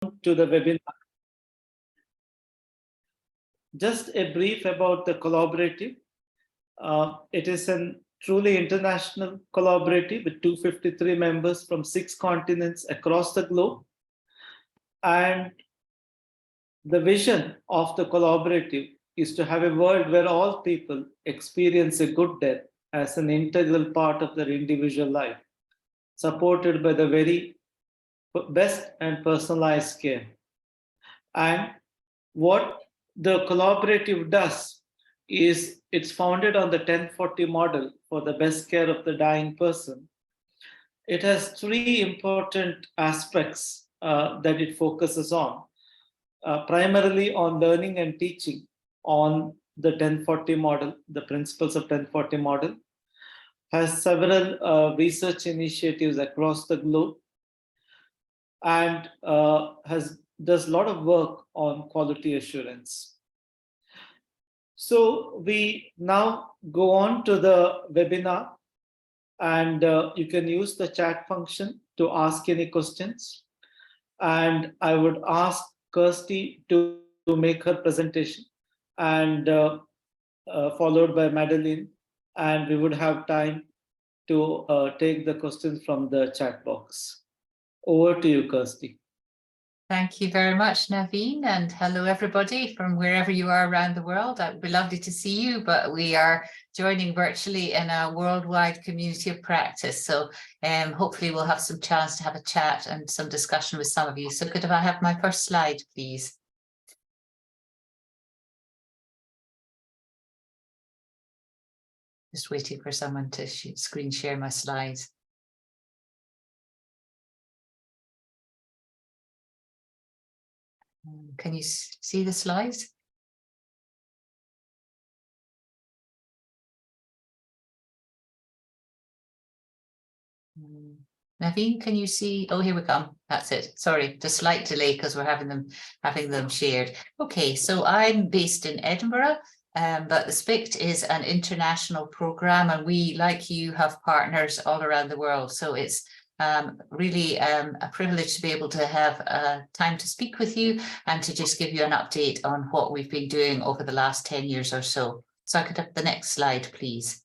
to the webinar. Just a brief about the collaborative. It is a truly international collaborative with 253 members from 6 continents across the globe. And the vision of the collaborative is to have a world where all people experience a good death as an integral part of their individual life, supported by the very best and personalized care. And what the collaborative does is it's founded on the 1040 model for the best care of the dying person. It has 3 important aspects that it focuses on, primarily on learning and teaching on the 1040 model, the principles of 1040 model, has several research initiatives across the globe, and does a lot of work on quality assurance. So we now go on to the webinar, and you can use the chat function to ask any questions. And I would ask Kirsty to make her presentation, and followed by Madeleine, and we would have time to take the questions from the chat box. Over to you, Kirsty. Thank you very much, Naveen, and hello everybody from wherever you are around the world. It would be lovely to see you, but we are joining virtually in a worldwide community of practice. So hopefully we'll have some chance to have a chat and some discussion with some of you. So could I have my first slide, please? Just waiting for someone to screen share my slides. Can you see the slides? Naveen, can you see? Oh, here we come. That's it. Sorry, just slight delay because we're having them shared. Okay, so I'm based in Edinburgh, but the SPICT is an international program, and we, like you, have partners all around the world. So it's really a privilege to be able to have time to speak with you and to just give you an update on what we've been doing over the last 10 years or so. So I could have the next slide, please.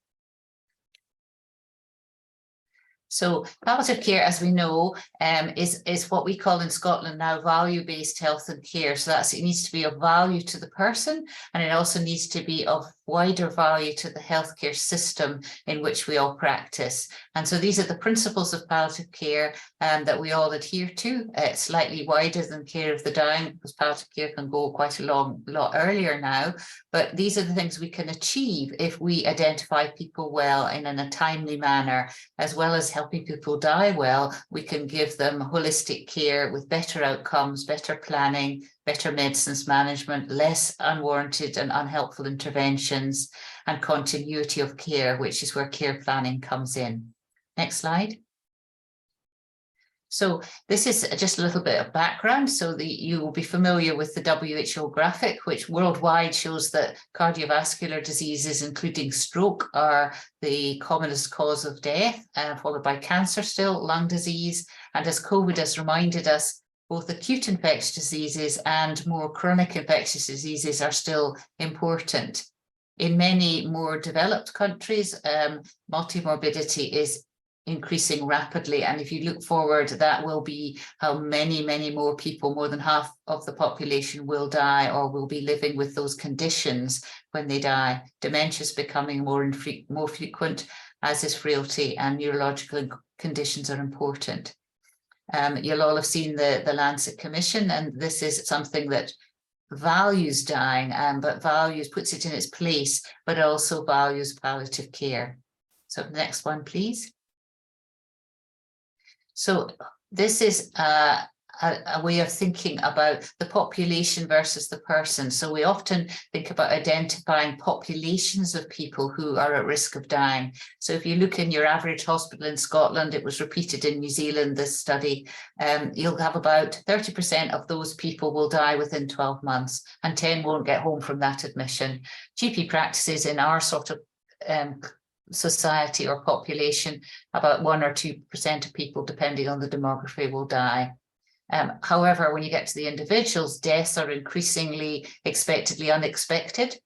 So palliative care, as we know, is what we call in Scotland now value-based health and care. So it needs to be of value to the person, and it also needs to be of wider value to the healthcare system in which we all practice. And so these are the principles of palliative care that we all adhere to. It's slightly wider than care of the dying, because palliative care can go quite a lot earlier now. But these are the things we can achieve if we identify people well and in a timely manner, as well as helping people die well. We can give them holistic care with better outcomes, better planning, better medicines management, less unwarranted and unhelpful interventions, and continuity of care, which is where care planning comes in. Next slide. So this is just a little bit of background. So you will be familiar with the WHO graphic, which worldwide shows that cardiovascular diseases, including stroke, are the commonest cause of death, followed by cancer still, lung disease. And as COVID has reminded us, both acute infectious diseases and more chronic infectious diseases are still important. In many more developed countries, multimorbidity is increasing rapidly, and if you look forward, that will be how many more people, more than half of the population, will die or will be living with those conditions when they die. Dementia is becoming more frequent, as is frailty, and neurological conditions are important. You'll all have seen the Lancet Commission, and this is something that values dying, but puts it in its place, but also values palliative care. So next one, please. So this is a way of thinking about the population versus the person. So we often think about identifying populations of people who are at risk of dying. So if you look in your average hospital in Scotland, it was repeated in New Zealand, this study, you'll have about 30% of those people will die within 12 months, and 10 won't get home from that admission. GP practices in our sort of society or population, about 1 or 2% of people, depending on the demography, will die. However, when you get to the individuals, deaths are increasingly expectedly unexpected.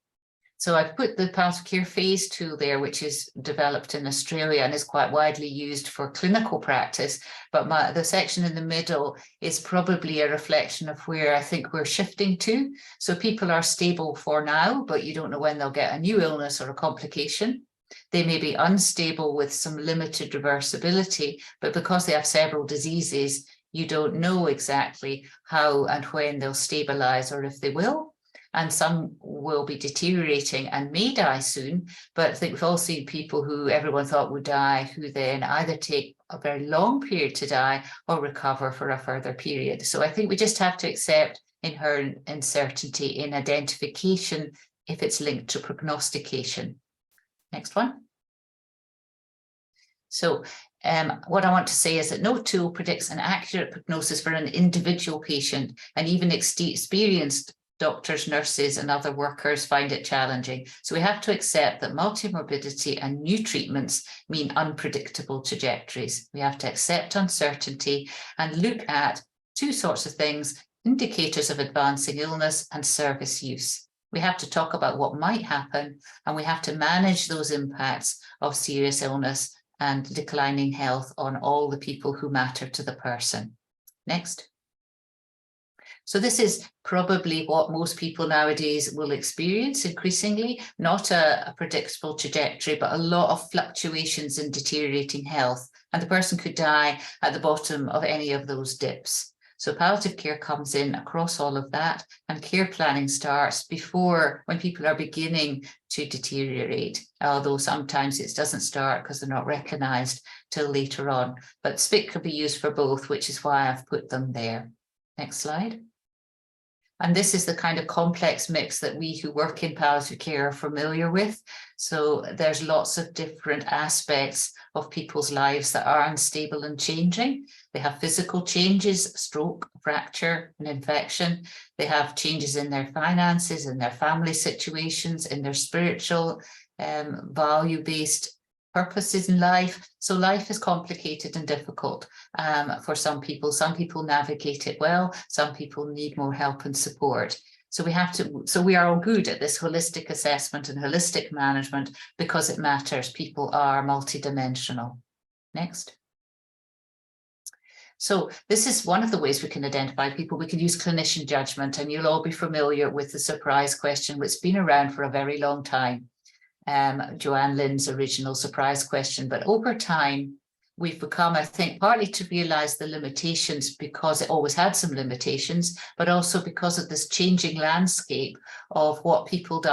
So I've put the palliative care phase tool there, which is developed in Australia and is quite widely used for clinical practice. But the section in the middle is probably a reflection of where I think we're shifting to. So people are stable for now, but you don't know when they'll get a new illness or a complication. They may be unstable with some limited reversibility, but because they have several diseases, you don't know exactly how and when they'll stabilize or if they will. And some will be deteriorating and may die soon. But I think we've all seen people who everyone thought would die, who then either take a very long period to die or recover for a further period. So I think we just have to accept inherent uncertainty in identification if it's linked to prognostication. Next one. So what I want to say is that no tool predicts an accurate prognosis for an individual patient, and even experienced doctors, nurses, and other workers find it challenging. So we have to accept that multimorbidity and new treatments mean unpredictable trajectories. We have to accept uncertainty and look at two sorts of things: indicators of advancing illness and service use. We have to talk about what might happen, and we have to manage those impacts of serious illness and declining health on all the people who matter to the person. Next. So this is probably what most people nowadays will experience increasingly, not a predictable trajectory, but a lot of fluctuations in deteriorating health. And the person could die at the bottom of any of those dips. So palliative care comes in across all of that, and care planning starts before, when people are beginning to deteriorate, although sometimes it doesn't start because they're not recognised till later on. But SPIC can be used for both, which is why I've put them there. Next slide. And this is the kind of complex mix that we who work in palliative care are familiar with. So there's lots of different aspects of people's lives that are unstable and changing. They have physical changes, stroke, fracture, and infection. They have changes in their finances, in their family situations, in their spiritual, value-based purposes in life. So life is complicated and difficult for some people. Some people navigate it well. Some people need more help and support. So we are all good at this holistic assessment and holistic management because it matters. People are multidimensional. Next. So this is one of the ways we can identify people. We can use clinician judgment, and you'll all be familiar with the surprise question, which has been around for a very long time. Joanne Lynn's original surprise question, but over time we've become, I think, partly to realize the limitations because it always had some limitations, but also because of this changing landscape of what people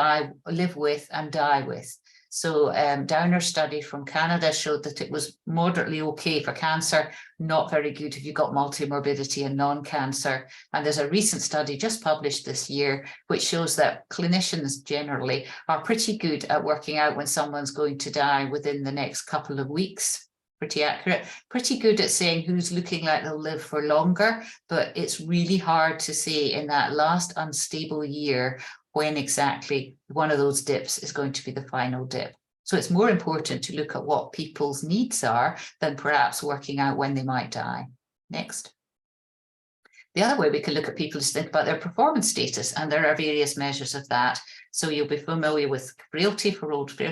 live with and die with. So Downer's study from Canada showed that it was moderately okay for cancer, not very good if you got multimorbidity and non-cancer. And there's a recent study just published this year, which shows that clinicians generally are pretty good at working out when someone's going to die within the next couple of weeks. Pretty accurate, pretty good at saying who's looking like they'll live for longer, but it's really hard to say in that last unstable year when exactly one of those dips is going to be the final dip. So it's more important to look at what people's needs are than perhaps working out when they might die. Next. The other way we can look at people is think about their performance status, and there are various measures of that. So you'll be familiar with frailty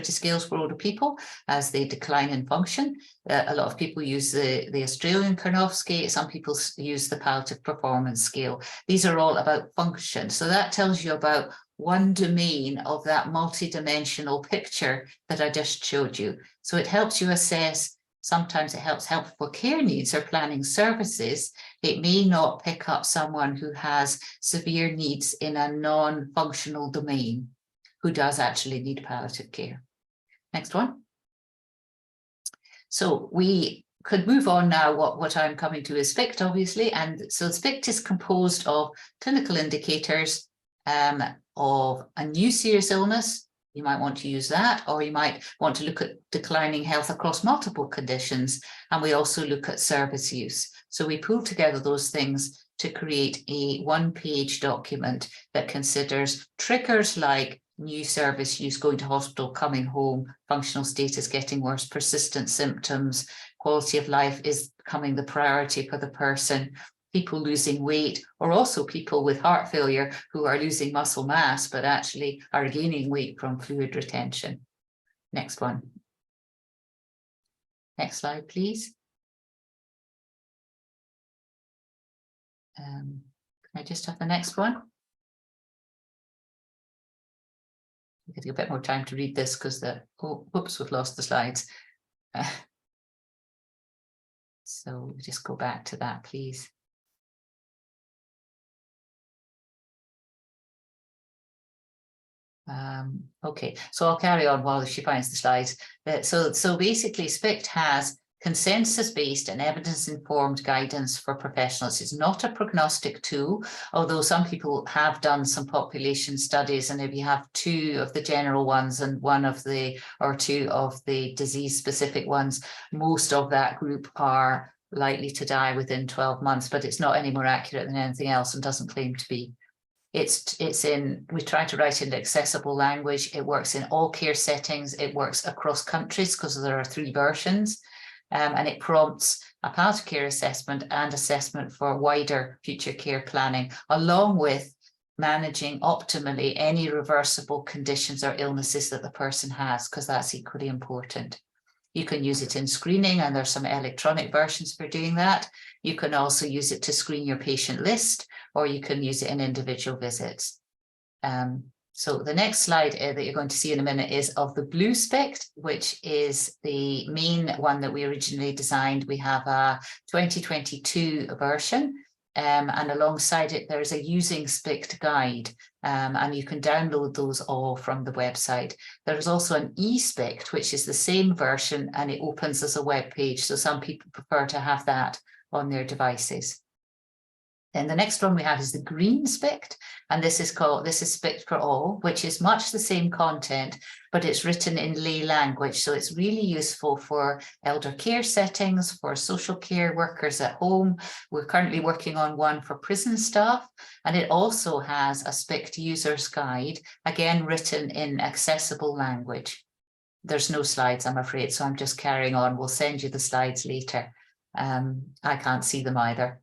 scales for older people as they decline in function. A lot of people use the Australian Karnofsky. Some people use the palliative performance scale. These are all about function. So that tells you about one domain of that multidimensional picture that I just showed you. So it helps you assess. Sometimes it helps for care needs or planning services. It may not pick up someone who has severe needs in a non-functional domain who does actually need palliative care. Next one. So we could move on now. What I'm coming to is SPICT, obviously. And so SPICT is composed of clinical indicators of a new serious illness. You might want to use that, or you might want to look at declining health across multiple conditions. And we also look at service use. So we pull together those things to create a one-page document that considers triggers like new service use, going to hospital, coming home, functional status getting worse, persistent symptoms, quality of life is becoming the priority for the person, people losing weight, or also people with heart failure who are losing muscle mass, but actually are gaining weight from fluid retention. Next one. Next slide, please. Can I just have the next one? I'm getting a bit more time to read this because whoops, we've lost the slides. So just go back to that, please. Okay, so I'll carry on while she finds the slides. So basically, SPICT has consensus-based and evidence-informed guidance for professionals. It's not a prognostic tool, although some people have done some population studies, and if you have 2 of the general ones and 1 of the, or 2 of the disease-specific ones, most of that group are likely to die within 12 months, but it's not any more accurate than anything else and doesn't claim to be. We try to write in accessible language. It works in all care settings. It works across countries because there are 3 versions. And it prompts a palliative care assessment and assessment for wider future care planning, along with managing optimally any reversible conditions or illnesses that the person has, because that's equally important. You can use it in screening, and there's some electronic versions for doing that. You can also use it to screen your patient list, or you can use it in individual visits. So the next slide that you're going to see in a minute is of the blue SPICT, which is the main one that we originally designed. We have a 2022 version, and alongside it, there's a using SPICT guide, and you can download those all from the website. There's also an e-SPICT, which is the same version, and it opens as a web page. So some people prefer to have that on their devices. Then the next one we have is the green SPICT, and this is SPICT for All, which is much the same content, but it's written in lay language. So it's really useful for elder care settings, for social care workers at home. We're currently working on one for prison staff, and it also has a SPICT user's guide, again written in accessible language. There's no slides, I'm afraid, so I'm just carrying on. We'll send you the slides later. I can't see them either.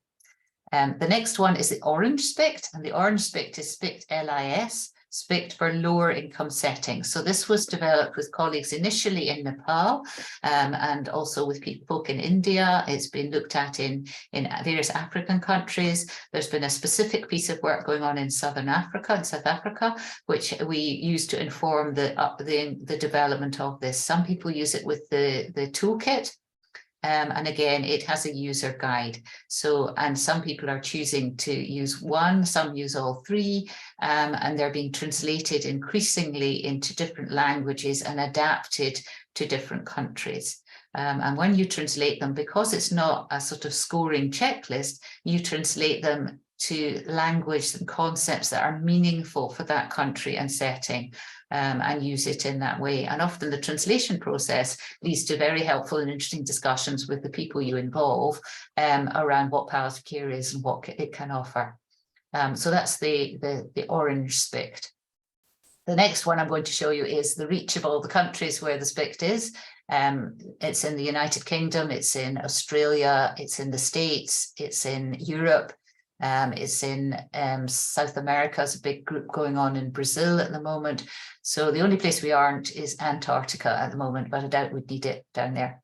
The next one is the orange SPICT, and the orange SPICT is SPICT LIS, SPICT for lower income settings. So this was developed with colleagues initially in Nepal, and also with folk in India. It's been looked at in various African countries. There's been a specific piece of work going on in South Africa, which we use to inform the development of this. Some people use it with the toolkit. And again, it has a user guide. So, and some people are choosing to use one, some use all 3, and they're being translated increasingly into different languages and adapted to different countries. And when you translate them, because it's not a sort of scoring checklist, you translate them to language and concepts that are meaningful for that country and setting, and use it in that way. And often the translation process leads to very helpful and interesting discussions with the people you involve around what palliative care is and what it can offer. So that's the orange SPICT. The next one I'm going to show you is the reach of all the countries where the SPICT is. It's in the United Kingdom, it's in Australia, it's in the States, it's in Europe. It's in South America. There's a big group going on in Brazil at the moment. So the only place we aren't is Antarctica at the moment, but I doubt we'd need it down there.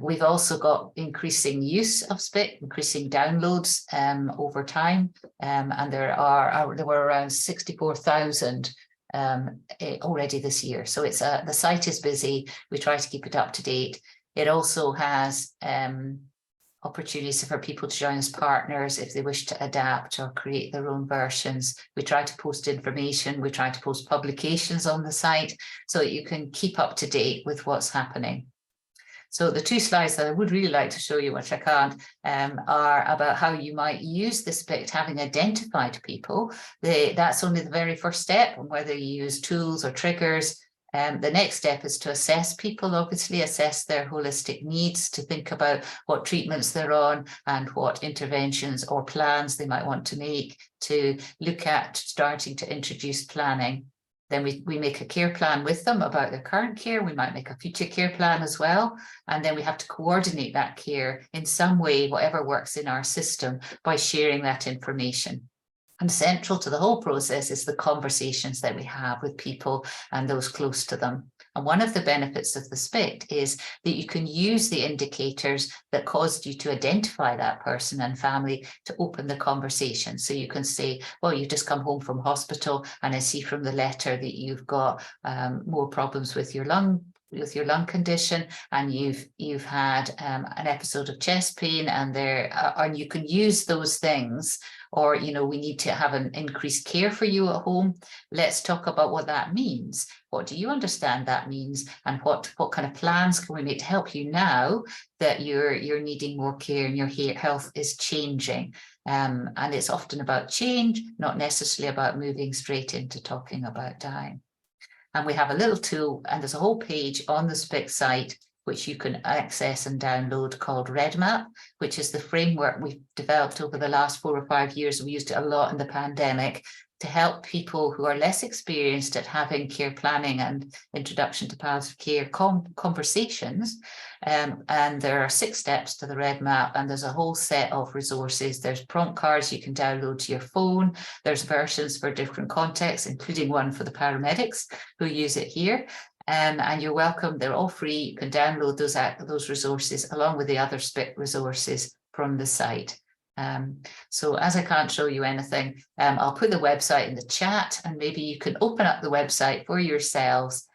We've also got increasing use of SPICT, increasing downloads over time, and there were around 64,000 already this year. So it's the site is busy. We try to keep it up to date. It also has opportunities for people to join as partners if they wish to adapt or create their own versions. We try to post information, we try to post publications on the site so that you can keep up to date with what's happening. So the 2 slides that I would really like to show you, which I can't, are about how you might use the SPICT, having identified people. That's only the very first step, and whether you use tools or triggers. The next step is to assess people, obviously assess their holistic needs, to think about what treatments they're on and what interventions or plans they might want to make, to look at starting to introduce planning. Then we make a care plan with them about their current care. We might make a future care plan as well. And then we have to coordinate that care in some way, whatever works in our system, by sharing that information. And central to the whole process is the conversations that we have with people and those close to them. And one of the benefits of the SPICT is that you can use the indicators that caused you to identify that person and family to open the conversation. So you can say, well, you've just come home from hospital and I see from the letter that you've got more problems with your lung condition, and you've had an episode of chest pain, and you can use those things. Or, you know, we need to have an increased care for you at home. Let's talk about what that means. What do you understand that means? And what kind of plans can we make to help you now that you're needing more care and your health is changing? And it's often about change, not necessarily about moving straight into talking about dying. And we have a little tool, and there's a whole page on the SPIC site which you can access and download, called REDMAP, which is the framework we've developed over the last 4 or 5 years. We used it a lot in the pandemic to help people who are less experienced at having care planning and introduction to palliative care conversations. And there are 6 steps to the REDMAP, and there's a whole set of resources. There's prompt cards you can download to your phone. There's versions for different contexts, including one for the paramedics who use it here. And you're welcome. They're all free. You can download those resources along with the other SPIC resources from the site. So as I can't show you anything, I'll put the website in the chat, and maybe you can open up the website for yourselves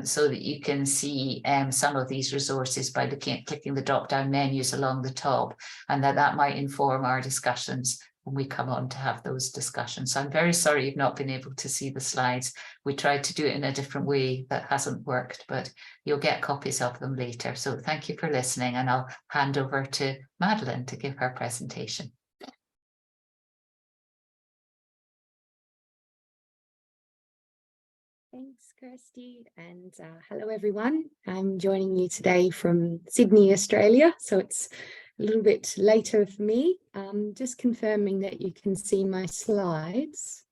so that you can see some of these resources by clicking the drop-down menus along the top, and that might inform our discussions when we come on to have those discussions. So I'm very sorry you've not been able to see the slides. We tried to do it in a different way that hasn't worked, but you'll get copies of them later. So thank you for listening, and I'll hand over to Madeleine to give her presentation. Thanks, Kirsty, and hello everyone. I'm joining you today from Sydney, Australia, so it's a little bit later for me. Just confirming that you can see my slides.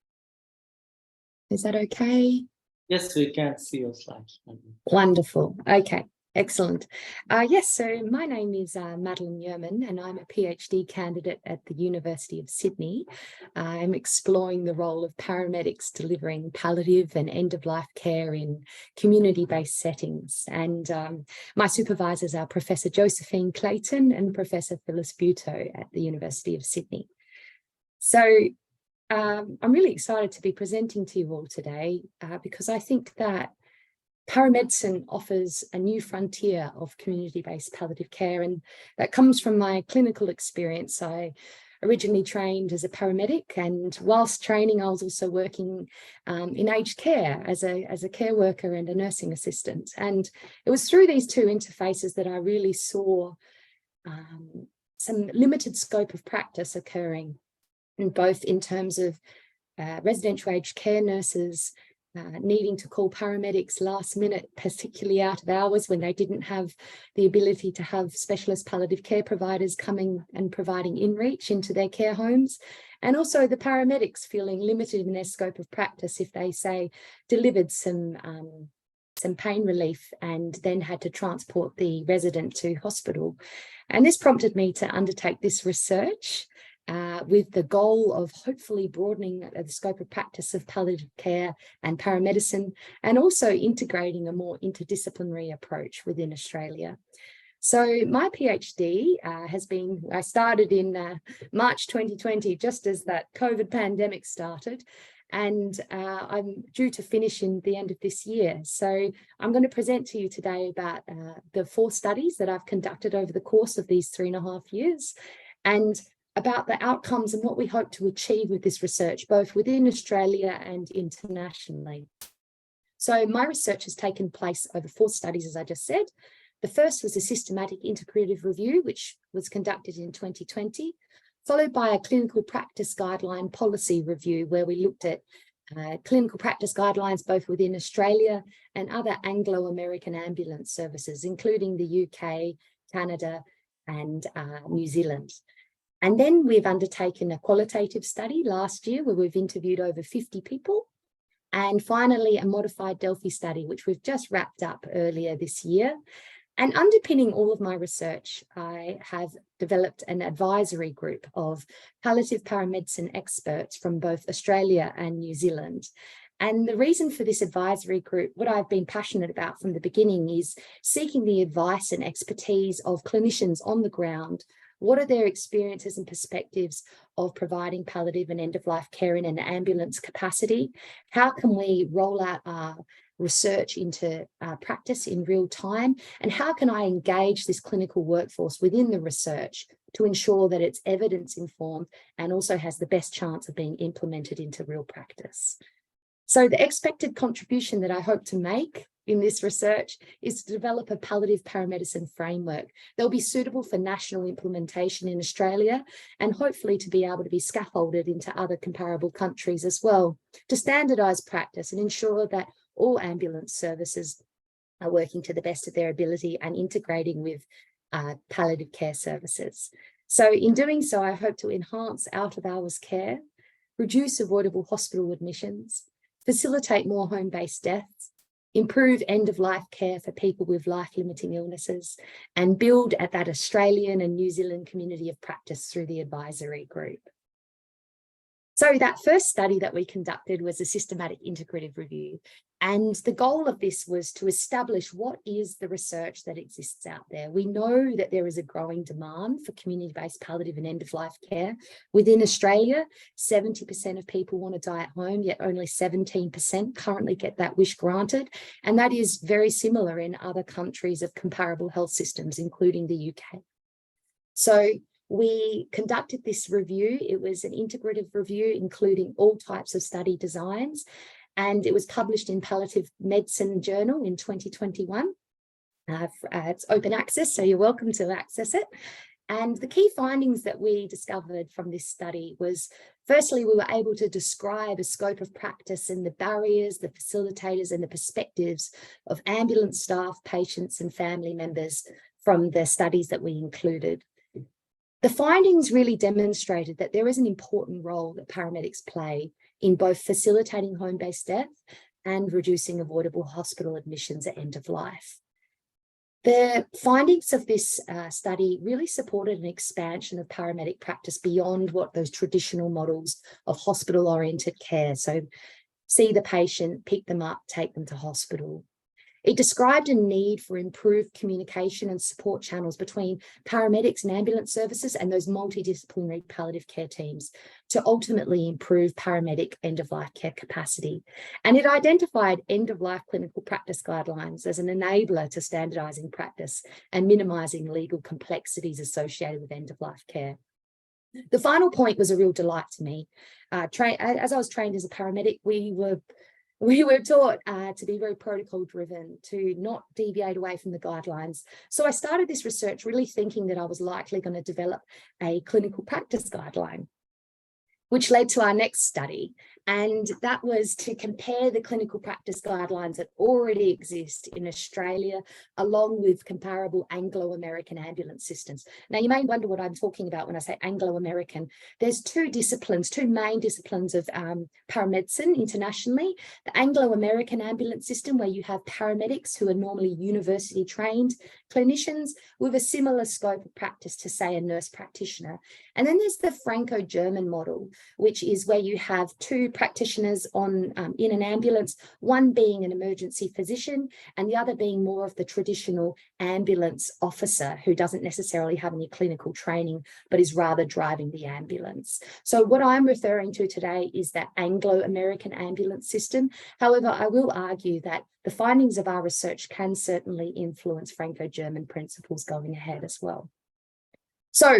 Is that okay? Yes, we can see your slides. Wonderful. Okay, excellent. Yes, so my name is Madeleine Juhrmann, and I'm a PhD candidate at the University of Sydney. I'm exploring the role of paramedics delivering palliative and end-of-life care in community-based settings. And my supervisors are Professor Josephine Clayton and Professor Phyllis Buteau at the University of Sydney. So I'm really excited to be presenting to you all today because I think that paramedicine offers a new frontier of community-based palliative care, and that comes from my clinical experience. I originally trained as a paramedic, and whilst training, I was also working in aged care as a care worker and a nursing assistant. And it was through these two interfaces that I really saw some limited scope of practice occurring, and both in terms of residential aged care nurses needing to call paramedics last minute, particularly out of hours when they didn't have the ability to have specialist palliative care providers coming and providing in-reach into their care homes. And also the paramedics feeling limited in their scope of practice if they, say, delivered some pain relief and then had to transport the resident to hospital. And this prompted me to undertake this research with the goal of hopefully broadening the scope of practice of palliative care and paramedicine, and also integrating a more interdisciplinary approach within Australia. So my PhD I started in March 2020, just as that COVID pandemic started, and I'm due to finish in the end of this year. So I'm going to present to you today about the 4 studies that I've conducted over the course of these 3.5 years, and about the outcomes and what we hope to achieve with this research, both within Australia and internationally. So my research has taken place over 4 studies, as I just said. The first was a systematic integrative review, which was conducted in 2020, followed by a clinical practice guideline policy review, where we looked at clinical practice guidelines both within Australia and other Anglo-American ambulance services, including the UK, Canada, and New Zealand. And then we've undertaken a qualitative study last year where we've interviewed over 50 people. And finally, a modified Delphi study, which we've just wrapped up earlier this year. And underpinning all of my research, I have developed an advisory group of palliative paramedicine experts from both Australia and New Zealand. And the reason for this advisory group, what I've been passionate about from the beginning, is seeking the advice and expertise of clinicians on the ground. What are their experiences and perspectives of providing palliative and end-of-life care in an ambulance capacity? How can we roll out our research into practice in real time? And how can I engage this clinical workforce within the research to ensure that it's evidence-informed and also has the best chance of being implemented into real practice? So the expected contribution that I hope to make in this research is to develop a palliative paramedicine framework that will be suitable for national implementation in Australia and hopefully to be able to be scaffolded into other comparable countries as well, to standardise practice and ensure that all ambulance services are working to the best of their ability and integrating with palliative care services. So in doing so, I hope to enhance out-of-hours care, reduce avoidable hospital admissions, facilitate more home-based deaths, improve end-of-life care for people with life-limiting illnesses, and build at that Australian and New Zealand community of practice through the advisory group. So that first study that we conducted was a systematic integrative review. And the goal of this was to establish what is the research that exists out there. We know that there is a growing demand for community-based palliative and end-of-life care. Within Australia, 70% of people want to die at home, yet only 17% currently get that wish granted. And that is very similar in other countries of comparable health systems, including the UK. So we conducted this review. It was an integrative review, including all types of study designs, and it was published in Palliative Medicine Journal in 2021. It's open access, so you're welcome to access it. And the key findings that we discovered from this study was, firstly, we were able to describe a scope of practice and the barriers, the facilitators, and the perspectives of ambulance staff, patients, and family members from the studies that we included. The findings really demonstrated that there is an important role that paramedics play in both facilitating home-based death and reducing avoidable hospital admissions at end of life. The findings of this study really supported an expansion of paramedic practice beyond what those traditional models of hospital-oriented care. So see the patient, pick them up, take them to hospital. It described a need for improved communication and support channels between paramedics and ambulance services and those multidisciplinary palliative care teams to ultimately improve paramedic end-of-life care capacity. And it identified end-of-life clinical practice guidelines as an enabler to standardising practice and minimising legal complexities associated with end-of-life care. The final point was a real delight to me. As I was trained as a paramedic, we were taught to be very protocol driven, to not deviate away from the guidelines. So I started this research really thinking that I was likely going to develop a clinical practice guideline, which led to our next study. And that was to compare the clinical practice guidelines that already exist in Australia, along with comparable Anglo-American ambulance systems. Now, you may wonder what I'm talking about when I say Anglo-American. There's two main disciplines of paramedicine internationally. The Anglo-American ambulance system, where you have paramedics who are normally university trained clinicians with a similar scope of practice to, say, a nurse practitioner. And then there's the Franco-German model, which is where you have two practitioners in an ambulance, one being an emergency physician and the other being more of the traditional ambulance officer who doesn't necessarily have any clinical training, but is rather driving the ambulance. So what I'm referring to today is that Anglo-American ambulance system. However, I will argue that the findings of our research can certainly influence Franco-German principles going ahead as well. So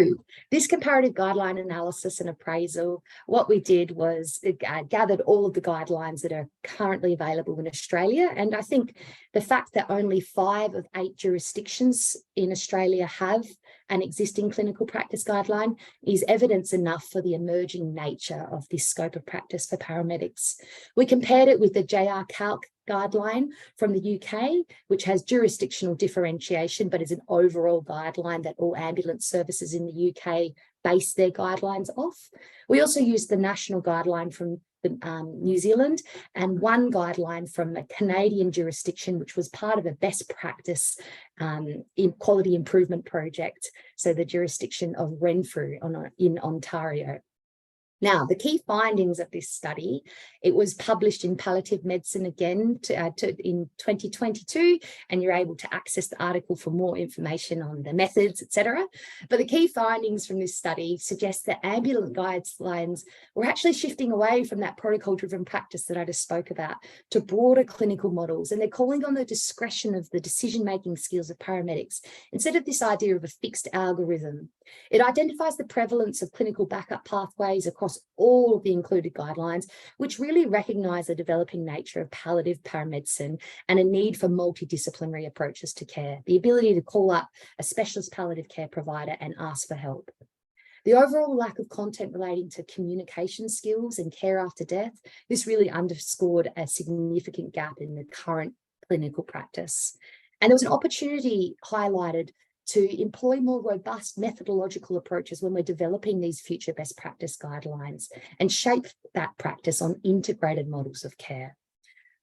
this comparative guideline analysis and appraisal, what we did was gathered all of the guidelines that are currently available in Australia. And I think the fact that only 5 of 8 jurisdictions in Australia have an existing clinical practice guideline is evidence enough for the emerging nature of this scope of practice for paramedics. We compared it with the JR Calc guideline from the UK, which has jurisdictional differentiation, but is an overall guideline that all ambulance services in the UK base their guidelines off. We also used the national guideline from New Zealand, and one guideline from a Canadian jurisdiction, which was part of a best practice in quality improvement project. So the jurisdiction of Renfrew in Ontario. Now, the key findings of this study, it was published in Palliative Medicine again in 2022, and you're able to access the article for more information on the methods, etc. But the key findings from this study suggest that ambulant guidelines were actually shifting away from that protocol-driven practice that I just spoke about to broader clinical models, and they're calling on the discretion of the decision-making skills of paramedics instead of this idea of a fixed algorithm. It identifies the prevalence of clinical backup pathways across all of the included guidelines, which really recognise the developing nature of palliative paramedicine and a need for multidisciplinary approaches to care, the ability to call up a specialist palliative care provider and ask for help. The overall lack of content relating to communication skills and care after death, this really underscored a significant gap in the current clinical practice. And there was an opportunity highlighted to employ more robust methodological approaches when we're developing these future best practice guidelines and shape that practice on integrated models of care.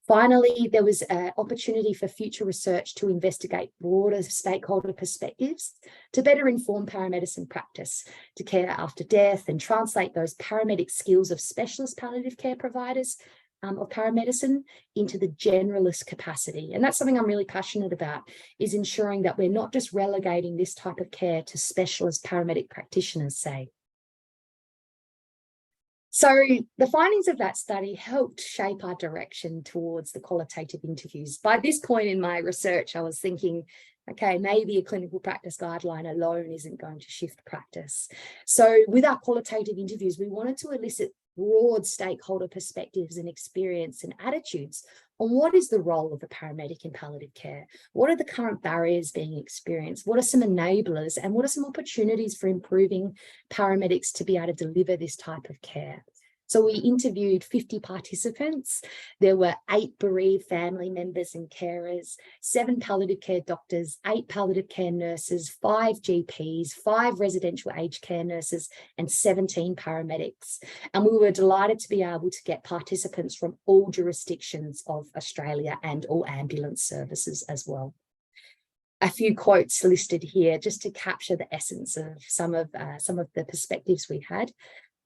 Finally, there was an opportunity for future research to investigate broader stakeholder perspectives to better inform paramedicine practice to care after death and translate those paramedic skills of specialist palliative care providers of paramedicine into the generalist capacity. And that's something I'm really passionate about, is ensuring that we're not just relegating this type of care to specialist paramedic practitioners, say. So the findings of that study helped shape our direction towards the qualitative interviews. By this point in my research, I was thinking, okay, maybe a clinical practice guideline alone isn't going to shift practice. So with our qualitative interviews, we wanted to elicit broad stakeholder perspectives and experience and attitudes on what is the role of a paramedic in palliative care, what are the current barriers being experienced, what are some enablers, and what are some opportunities for improving paramedics to be able to deliver this type of care. So we interviewed 50 participants. There were 8 bereaved family members and carers, 7 palliative care doctors, 8 palliative care nurses, 5 GPs, 5 residential aged care nurses, and 17 paramedics. And we were delighted to be able to get participants from all jurisdictions of Australia and all ambulance services as well. A few quotes listed here just to capture the essence of some of the perspectives we had.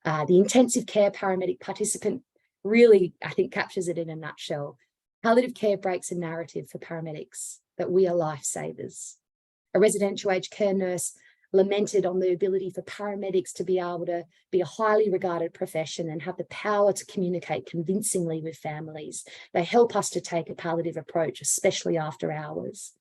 The intensive care paramedic participant really, I think, captures it in a nutshell. Palliative care breaks a narrative for paramedics that we are lifesavers. A residential aged care nurse lamented on the ability for paramedics to be able to be a highly regarded profession and have the power to communicate convincingly with families. They help us to take a palliative approach, especially after hours.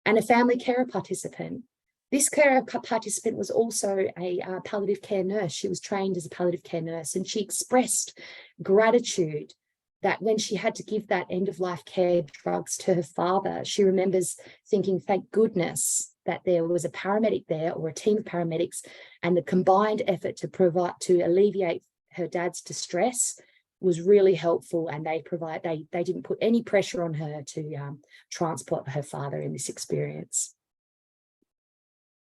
And a family carer participant. This care participant was also a palliative care nurse. She was trained as a palliative care nurse, and she expressed gratitude that when she had to give that end-of-life care drugs to her father, she remembers thinking, thank goodness that there was a paramedic there or a team of paramedics, and the combined effort to alleviate her dad's distress was really helpful, and they didn't put any pressure on her to transport her father in this experience.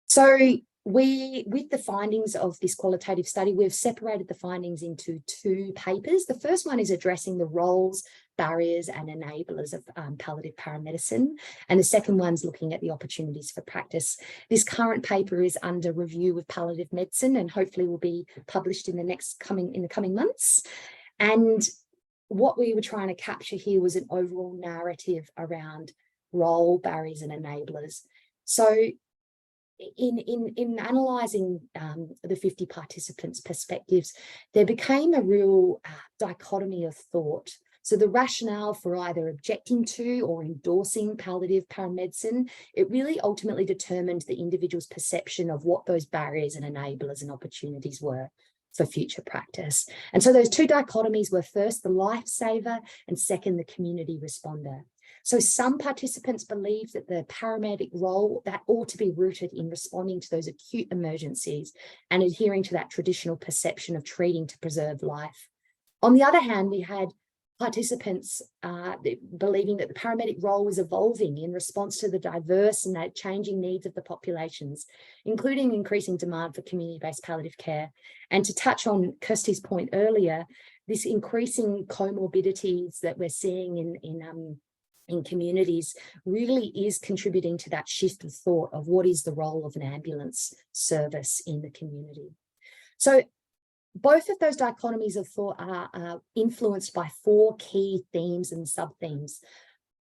So with the findings of this qualitative study, we've separated the findings into 2 papers. The first one is addressing the roles, barriers and enablers of palliative paramedicine. And the second one's looking at the opportunities for practice. This current paper is under review with Palliative Medicine and hopefully will be published in the coming months. And what we were trying to capture here was an overall narrative around role, barriers and enablers. So in analysing the 50 participants' perspectives, there became a real dichotomy of thought. So the rationale for either objecting to or endorsing palliative paramedicine, it really ultimately determined the individual's perception of what those barriers and enablers and opportunities were for future practice. And so those 2 dichotomies were first the lifesaver and second the community responder. So some participants believe that the paramedic role that ought to be rooted in responding to those acute emergencies and adhering to that traditional perception of treating to preserve life. On the other hand, we had participants believing that the paramedic role was evolving in response to the diverse and changing needs of the populations, including increasing demand for community-based palliative care. And to touch on Kirsty's point earlier, this increasing comorbidities that we're seeing in communities really is contributing to that shift of thought of what is the role of an ambulance service in the community. So both of those dichotomies of thought are influenced by 4 key themes and sub-themes.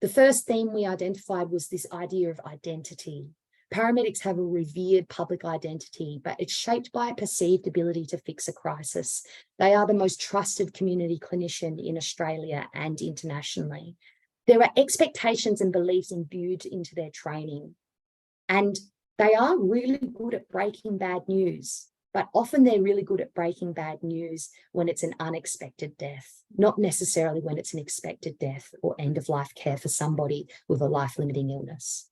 The first theme we identified was this idea of identity. Paramedics have a revered public identity, but it's shaped by a perceived ability to fix a crisis. They are the most trusted community clinician in Australia and internationally. There are expectations and beliefs imbued into their training, and they are really good at breaking bad news, but often they're really good at breaking bad news when it's an unexpected death, not necessarily when it's an expected death or end-of-life care for somebody with a life-limiting illness.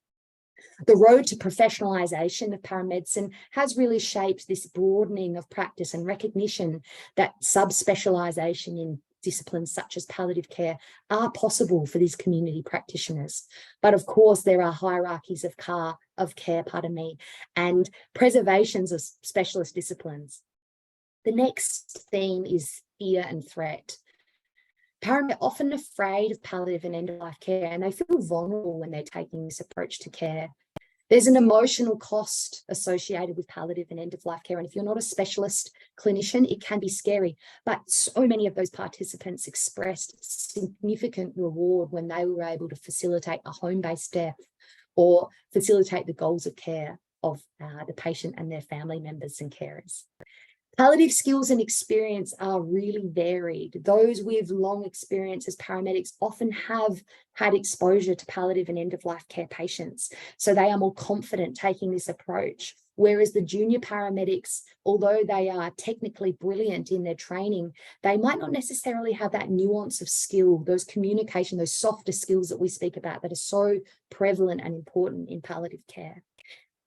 The road to professionalisation of paramedicine has really shaped this broadening of practice and recognition that subspecialisation in disciplines such as palliative care are possible for these community practitioners. But of course, there are hierarchies of care, and preservations of specialist disciplines. The next theme is fear and threat. Paramedics are often afraid of palliative and end-of-life care, and they feel vulnerable when they're taking this approach to care. There's an emotional cost associated with palliative and end-of-life care, and if you're not a specialist clinician, it can be scary. But so many of those participants expressed significant reward when they were able to facilitate a home-based death or facilitate the goals of care of the patient and their family members and carers. Palliative skills and experience are really varied. Those with long experience as paramedics often have had exposure to palliative and end-of-life care patients, so they are more confident taking this approach. Whereas the junior paramedics, although they are technically brilliant in their training, they might not necessarily have that nuance of skill, those communication, those softer skills that we speak about that are so prevalent and important in palliative care.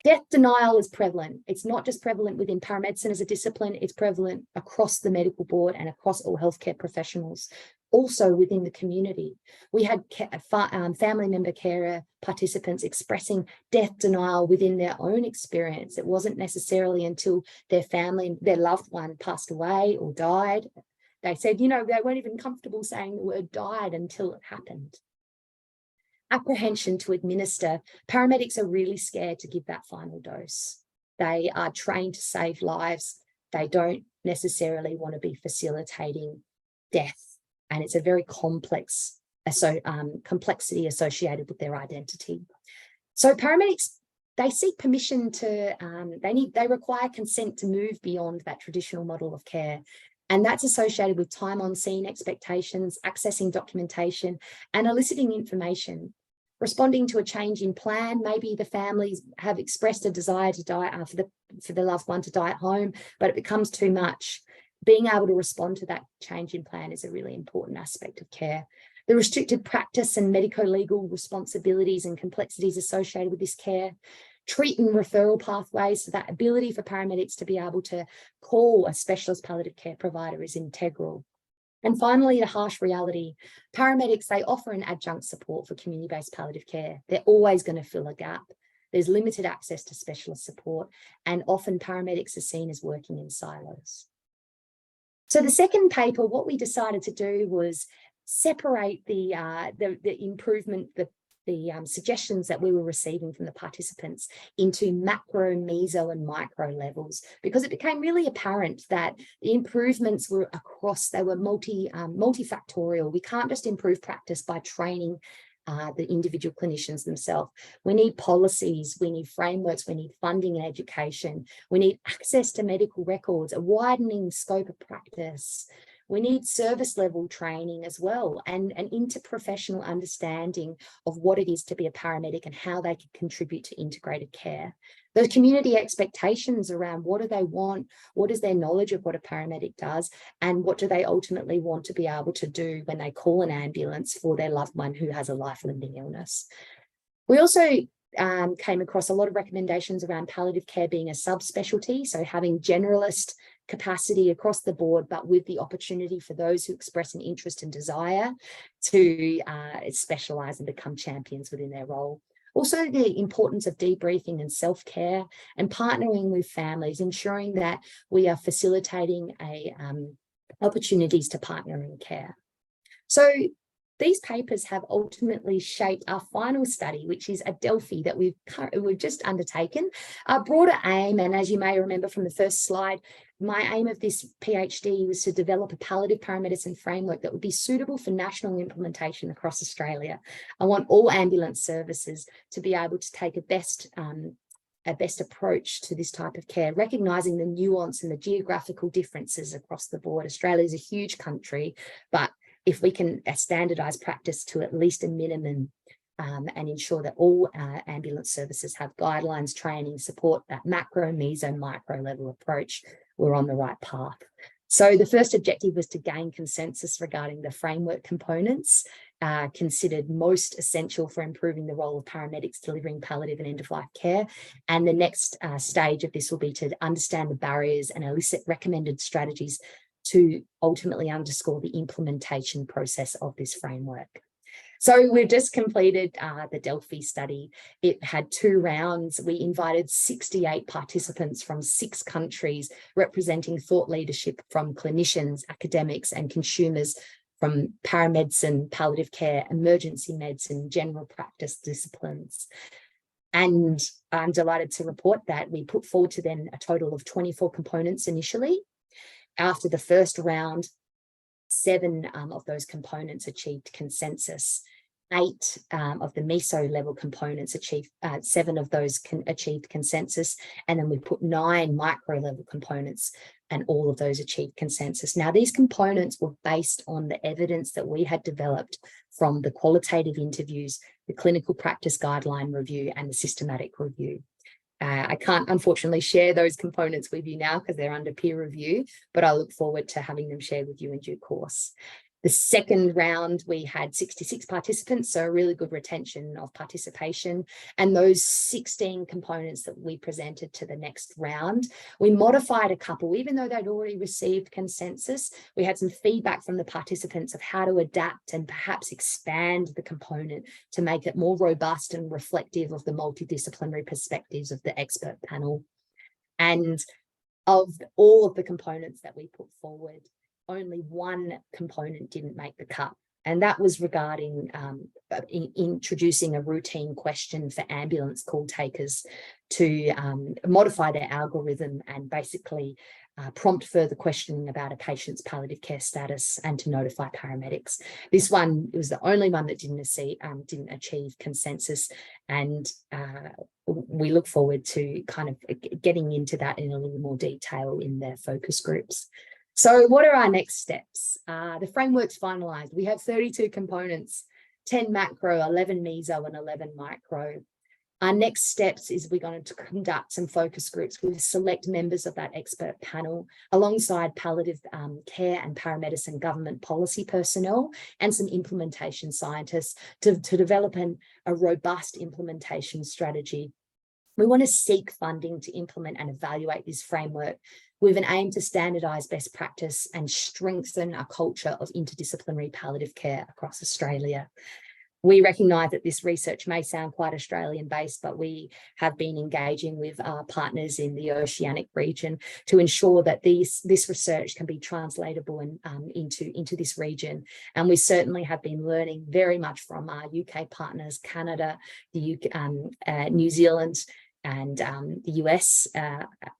Death denial is prevalent. It's not just prevalent within paramedicine as a discipline, it's prevalent across the medical board and across all healthcare professionals, also within the community. We had family member carer participants expressing death denial within their own experience. It wasn't necessarily until their loved one passed away or died. They said, they weren't even comfortable saying the word died until it happened. Apprehension to administer. Paramedics are really scared to give that final dose. They are trained to save lives. They don't necessarily want to be facilitating death. And it's a very complex complexity associated with their identity. So paramedics, they seek permission to, they require consent to move beyond that traditional model of care. And that's associated with time on scene expectations, accessing documentation, and eliciting information. Responding to a change in plan, maybe the families have expressed a desire to die for the loved one to die at home, but it becomes too much. Being able to respond to that change in plan is a really important aspect of care. The restricted practice and medico-legal responsibilities and complexities associated with this care. Treat and referral pathways, so that ability for paramedics to be able to call a specialist palliative care provider is integral. And finally, the harsh reality. Paramedics, they offer an adjunct support for community-based palliative care. They're always going to fill a gap. There's limited access to specialist support, and often paramedics are seen as working in silos. So the second paper, what we decided to do was separate the improvement, the suggestions that we were receiving from the participants into macro, meso, and micro levels, because it became really apparent that the improvements were across, they were multifactorial. We can't just improve practice by training the individual clinicians themselves. We need policies, we need frameworks, we need funding and education, we need access to medical records, a widening scope of practice. We need service level training as well, and an interprofessional understanding of what it is to be a paramedic and how they can contribute to integrated care. Those community expectations around what do they want, what is their knowledge of what a paramedic does, and what do they ultimately want to be able to do when they call an ambulance for their loved one who has a life-limiting illness. We also came across a lot of recommendations around palliative care being a subspecialty, so having generalist capacity across the board, but with the opportunity for those who express an interest and desire to specialise and become champions within their role. Also, the importance of debriefing and self-care and partnering with families, ensuring that we are facilitating opportunities to partner in care. So these papers have ultimately shaped our final study, which is a Delphi that we've just undertaken. Our broader aim, and as you may remember from the first slide, my aim of this PhD was to develop a palliative paramedicine framework that would be suitable for national implementation across Australia. I want all ambulance services to be able to take a best approach to this type of care, recognising the nuance and the geographical differences across the board. Australia is a huge country, but if we can standardise practice to at least a minimum and ensure that all ambulance services have guidelines, training, support, that macro, meso, micro level approach, we're on the right path. So the first objective was to gain consensus regarding the framework components considered most essential for improving the role of paramedics delivering palliative and end-of-life care. And the next stage of this will be to understand the barriers and elicit recommended strategies to ultimately underscore the implementation process of this framework. So we've just completed the Delphi study. It had 2 rounds. We invited 68 participants from 6 countries, representing thought leadership from clinicians, academics, and consumers from paramedicine, palliative care, emergency medicine, general practice disciplines. And I'm delighted to report that we put forward to them a total of 24 components initially. After the first round, 7 of those components achieved consensus. 8 of the meso level components achieved, 7 of those achieved consensus. And then we put 9 micro level components, and all of those achieved consensus. Now, these components were based on the evidence that we had developed from the qualitative interviews, the clinical practice guideline review, and the systematic review. I can't unfortunately share those components with you now because they're under peer review, but I look forward to having them shared with you in due course. The second round, we had 66 participants, so a really good retention of participation. And those 16 components that we presented to the next round, we modified a couple, even though they'd already received consensus. We had some feedback from the participants of how to adapt and perhaps expand the component to make it more robust and reflective of the multidisciplinary perspectives of the expert panel. And of all of the components that we put forward, only 1 component didn't make the cut, and that was regarding introducing a routine question for ambulance call takers to modify their algorithm and basically prompt further questioning about a patient's palliative care status and to notify paramedics. This one, it was the only one that didn't achieve consensus, and we look forward to kind of getting into that in a little more detail in their focus groups. So what are our next steps? The framework's finalised. We have 32 components, 10 macro, 11 meso, and 11 micro. Our next steps is we're going to conduct some focus groups with select members of that expert panel alongside palliative care and paramedicine government policy personnel and some implementation scientists to develop a robust implementation strategy. We want to seek funding to implement and evaluate this framework with an aim to standardise best practice and strengthen a culture of interdisciplinary palliative care across Australia. We recognise that this research may sound quite Australian-based, but we have been engaging with our partners in the Oceanic region to ensure that this research can be translatable into this region. And we certainly have been learning very much from our UK partners, Canada, the UK, New Zealand, and the US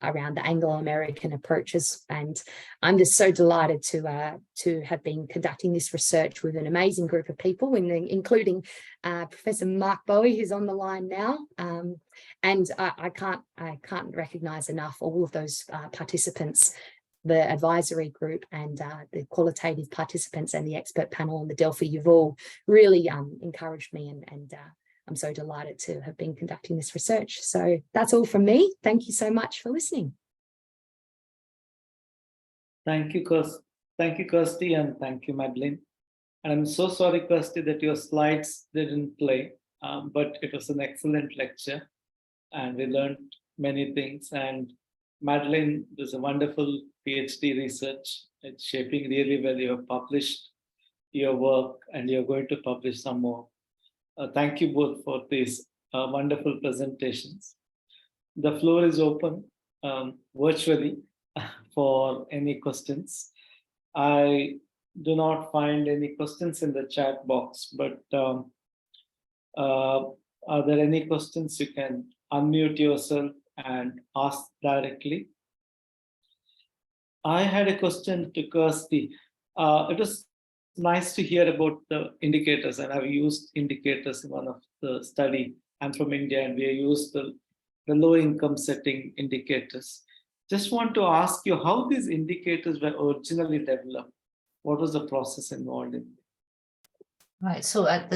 around the Anglo-American approaches. And I'm just so delighted to have been conducting this research with an amazing group of people, including Professor Mark Bowie, who's on the line now. And I can't recognise enough all of those participants, the advisory group and the qualitative participants and the expert panel on the Delphi. You've all really encouraged me, and I'm so delighted to have been conducting this research. So that's all from me. Thank you so much for listening. Thank you, Kirsty, and thank you, Madeleine. And I'm so sorry, Kirsty, that your slides didn't play, but it was an excellent lecture and we learned many things. And Madeleine, there's a wonderful PhD research. It's shaping really well. You have published your work and you're going to publish some more. Thank you both for these wonderful presentations. The floor is open virtually for any questions. I do not find any questions in the chat box, but are there any questions? You can unmute yourself and ask directly. I had a question to Kirsty. It was nice to hear about the indicators, and I've used indicators in one of the study. I'm from India, and we used the low income setting indicators. Just want to ask you how these indicators were originally developed. What was the process involved in? Right. So at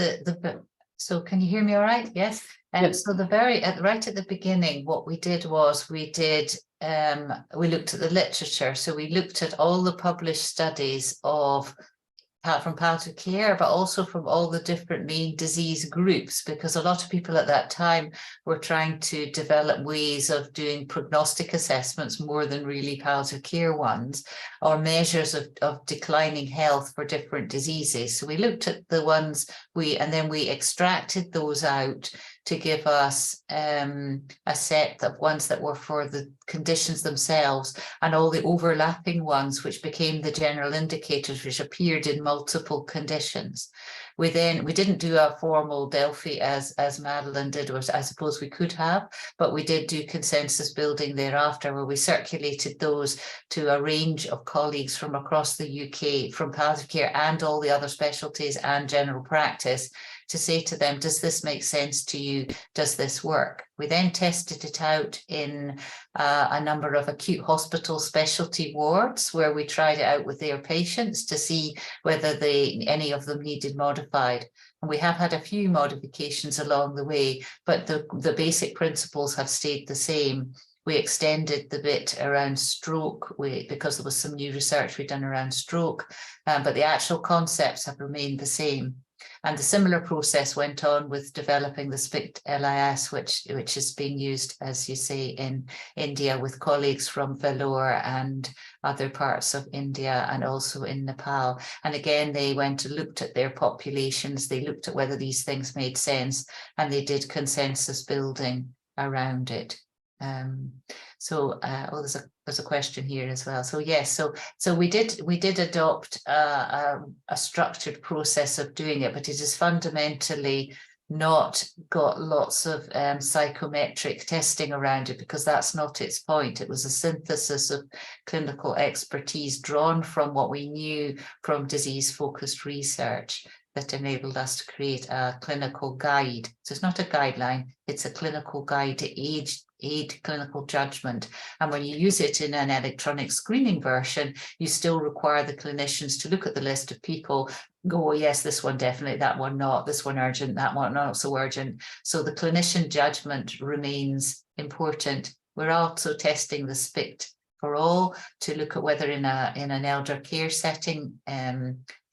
so can you hear me all right? Yes. Yes. So right at the beginning, what we did was we looked at the literature. So we looked at all the published studies from palliative care, but also from all the different main disease groups, because a lot of people at that time were trying to develop ways of doing prognostic assessments more than really palliative care ones, or measures of declining health for different diseases. So we looked at the ones and then we extracted those out to give us a set of ones that were for the conditions themselves, and all the overlapping ones which became the general indicators which appeared in multiple conditions. We didn't do a formal Delphi as Madeleine did, or I suppose we could have, but we did do consensus building thereafter, where we circulated those to a range of colleagues from across the UK, from palliative care and all the other specialties and general practice, to say to them, does this make sense to you? Does this work? We then tested it out in a number of acute hospital specialty wards, where we tried it out with their patients to see whether any of them needed modified. And we have had a few modifications along the way, but the basic principles have stayed the same. We extended the bit around stroke because there was some new research we'd done around stroke, but the actual concepts have remained the same. And the similar process went on with developing the SPICT LIS, which is being used, as you say, in India with colleagues from Vellore and other parts of India, and also in Nepal. And again, they went and looked at their populations, they looked at whether these things made sense, and they did consensus building around it. There's a question here as well. So yes, so we did adopt a structured process of doing it, but it is fundamentally not got lots of psychometric testing around it, because that's not its point. It was a synthesis of clinical expertise drawn from what we knew from disease-focused research that enabled us to create a clinical guide. So it's not a guideline, it's a clinical guide to aid clinical judgment. And when you use it in an electronic screening version, you still require the clinicians to look at the list of people, go, oh, yes, this one definitely, that one not, this one urgent, that one not so urgent. So the clinician judgment remains important. We're also testing the SPICT for all to look at whether in an elder care setting,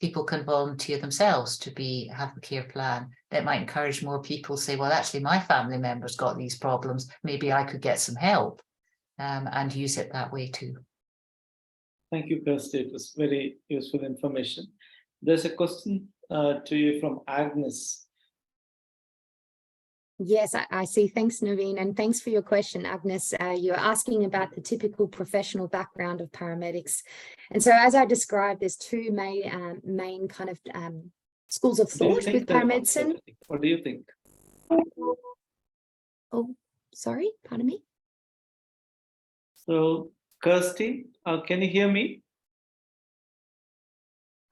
people can volunteer themselves to have a care plan. That might encourage more people to say, well, actually, my family member's got these problems. Maybe I could get some help, and use it that way too. Thank you, Kirsty. It was very useful information. There's a question to you from Agnes. Yes, I see. Thanks, Naveen, and thanks for your question, Agnes. You're asking about the typical professional background of paramedics. And so as I described, there's two main kind of schools of thought with paramedicine. What do you think? Oh, sorry, pardon me. So, Kirsty, can you hear me?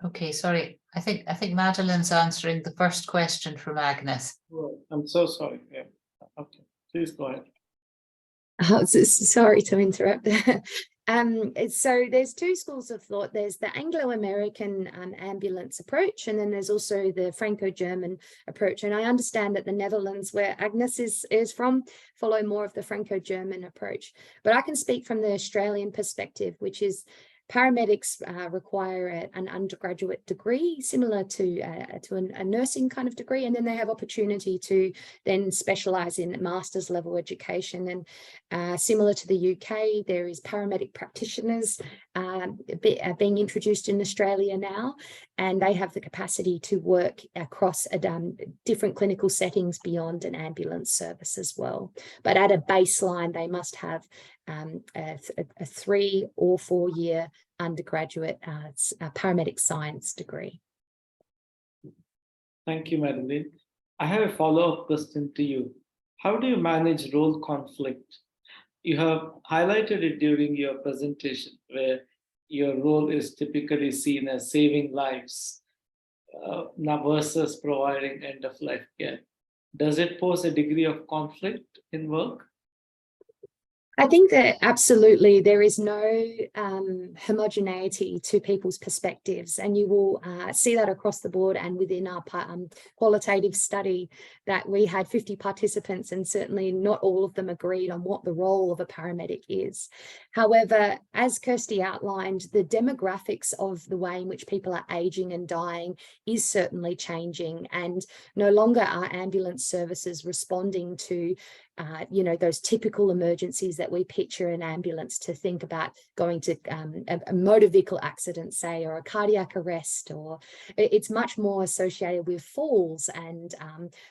Okay, sorry. I think Madeleine's answering the first question from Agnes. Oh, I'm so sorry. Yeah. Okay, please go ahead. Oh, sorry to interrupt. So there's two schools of thought. There's the Anglo-American ambulance approach, and then there's also the Franco-German approach. And I understand that the Netherlands, where Agnes is from, follow more of the Franco-German approach. But I can speak from the Australian perspective, which is paramedics require an undergraduate degree similar to a nursing kind of degree, and then they have opportunity to then specialize in master's level education. And similar to the UK, there is paramedic practitioners being introduced in Australia now, and they have the capacity to work across different clinical settings beyond an ambulance service as well. But at a baseline, they must have a 3 or 4 year undergraduate paramedic science degree. Thank you, Madeleine. I have a follow-up question to you. How do you manage role conflict? You have highlighted it during your presentation, where your role is typically seen as saving lives now versus providing end-of-life care. Does it pose a degree of conflict in work? I think that absolutely there is no homogeneity to people's perspectives, and you will see that across the board. And within our qualitative study, that we had 50 participants, and certainly not all of them agreed on what the role of a paramedic is. However, as Kirsty outlined, the demographics of the way in which people are aging and dying is certainly changing, and no longer are ambulance services responding to those typical emergencies that we picture an ambulance to think about going to a motor vehicle accident, say, or a cardiac arrest, or it's much more associated with falls and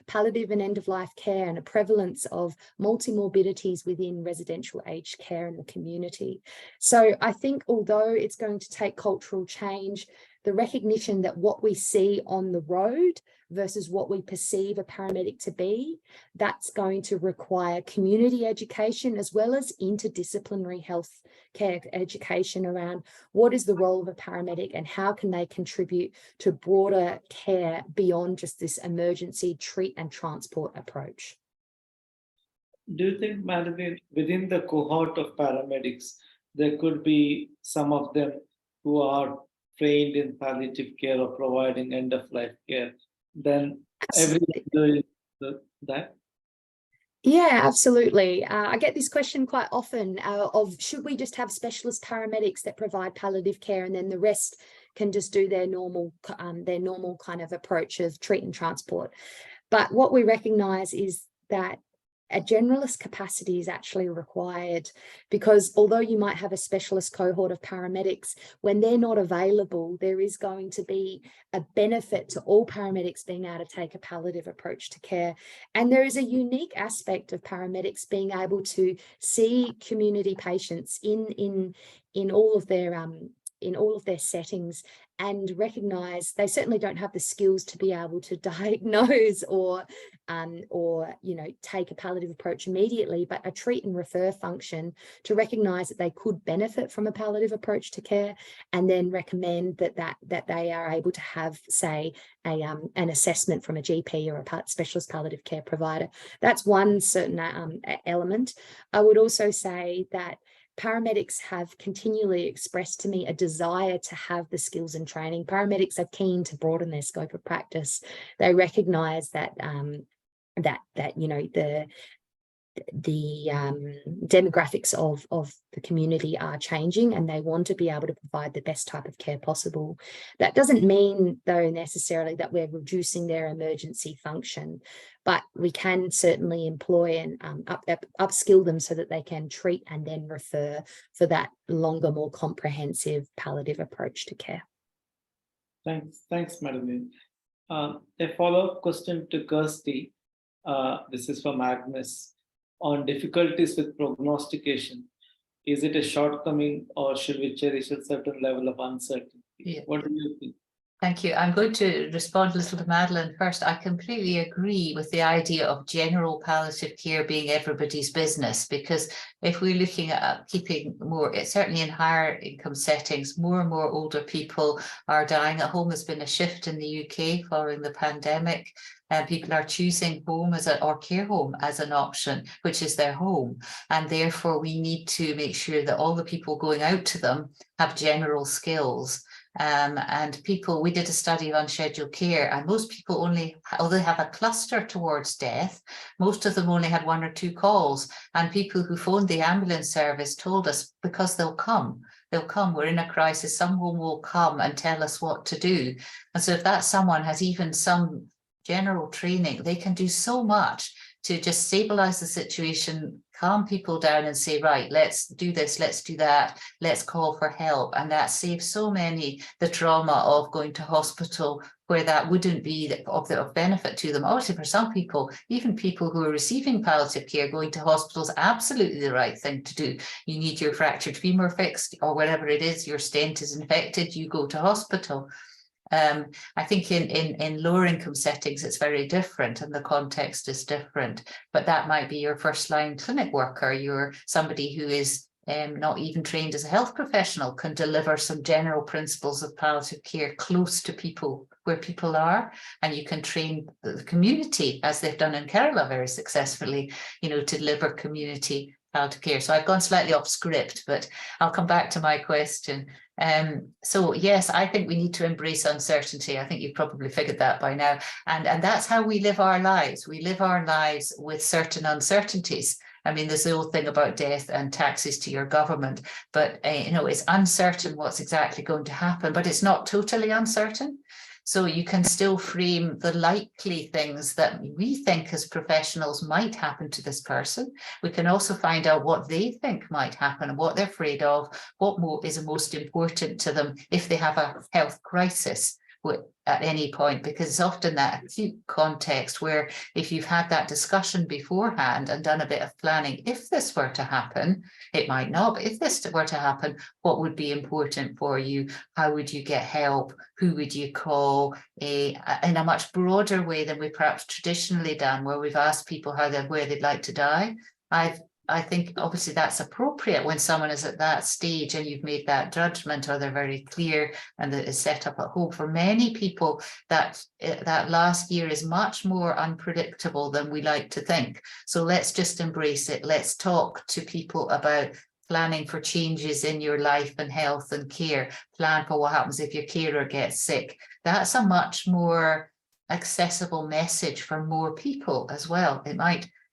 palliative and end-of-life care, and a prevalence of multi-morbidities within residential aged care in the community. So I think although it's going to take cultural change, the recognition that what we see on the road versus what we perceive a paramedic to be, that's going to require community education as well as interdisciplinary health care education around what is the role of a paramedic and how can they contribute to broader care beyond just this emergency treat and transport approach. Do you think, Madeleine, within the cohort of paramedics, there could be some of them who are trained in palliative care or providing end-of-life care, then everyone doing that? Yeah, absolutely. I get this question quite often of should we just have specialist paramedics that provide palliative care and then the rest can just do their normal kind of approach of treat and transport. But what we recognise is that a generalist capacity is actually required, because although you might have a specialist cohort of paramedics, when they're not available, there is going to be a benefit to all paramedics being able to take a palliative approach to care. And there is a unique aspect of paramedics being able to see community patients in all of their settings and recognise they certainly don't have the skills to be able to diagnose or take a palliative approach immediately, but a treat and refer function to recognise that they could benefit from a palliative approach to care, and then recommend that they are able to have, say, an assessment from a GP or a specialist palliative care provider. That's one certain element. I would also say that paramedics have continually expressed to me a desire to have the skills and training. Paramedics are keen to broaden their scope of practice. They recognise that the demographics of the community are changing, and they want to be able to provide the best type of care possible. That doesn't mean, though, necessarily that we're reducing their emergency function, but we can certainly employ and upskill them so that they can treat and then refer for that longer, more comprehensive palliative approach to care. Thanks, Madeleine. A follow-up question to Kirsty. This is from Agnes. On difficulties with prognostication, is it a shortcoming or should we cherish a certain level of uncertainty? Yeah. What do you think? Thank you. I'm going to respond a little to Madeleine first. I completely agree with the idea of general palliative care being everybody's business, because if we're looking at keeping more, certainly in higher income settings, more and more older people are dying at home. There's been a shift in the UK following the pandemic. People are choosing home or care home as an option, which is their home. And therefore, we need to make sure that all the people going out to them have general skills. And people, we did a study of unscheduled care, and most people although they have a cluster towards death, most of them only had 1 or 2 calls. And people who phoned the ambulance service told us, because they'll come, we're in a crisis, someone will come and tell us what to do. And so if that someone has even some general training, they can do so much to just stabilize the situation, calm people down and say, right, let's do this, let's do that, let's call for help. And that saves so many the trauma of going to hospital where that wouldn't be of benefit to them. Obviously, for some people, even people who are receiving palliative care, going to hospital is absolutely the right thing to do. You need your fractured femur fixed or whatever it is, your stent is infected, you go to hospital. I think in lower income settings, it's very different and the context is different, but that might be your first line clinic worker, you're somebody who is not even trained as a health professional, can deliver some general principles of palliative care close to people, where people are, and you can train the community, as they've done in Kerala very successfully, you know, to deliver community palliative care. So I've gone slightly off script, but I'll come back to my question. So yes, I think we need to embrace uncertainty. I think you've probably figured that by now. And that's how we live our lives. We live our lives with certain uncertainties. I mean, there's the old thing about death and taxes to your government, but you know, it's uncertain what's exactly going to happen, but it's not totally uncertain. So you can still frame the likely things that we think as professionals might happen to this person. We can also find out what they think might happen and what they're afraid of, what is most important to them if they have a health crisis at any point, because it's often that acute context where if you've had that discussion beforehand and done a bit of planning, if this were to happen, it might not, but if this were to happen, what would be important for you? How would you get help? Who would you call? In a much broader way than we perhaps traditionally done, where we've asked people where they'd like to die. I think obviously that's appropriate when someone is at that stage and you've made that judgment, or they're very clear and that is set up at home. For many people, that last year is much more unpredictable than we like to think. So let's just embrace it. Let's talk to people about planning for changes in your life and health and care. Plan for what happens if your carer gets sick. That's a much more accessible message for more people as well.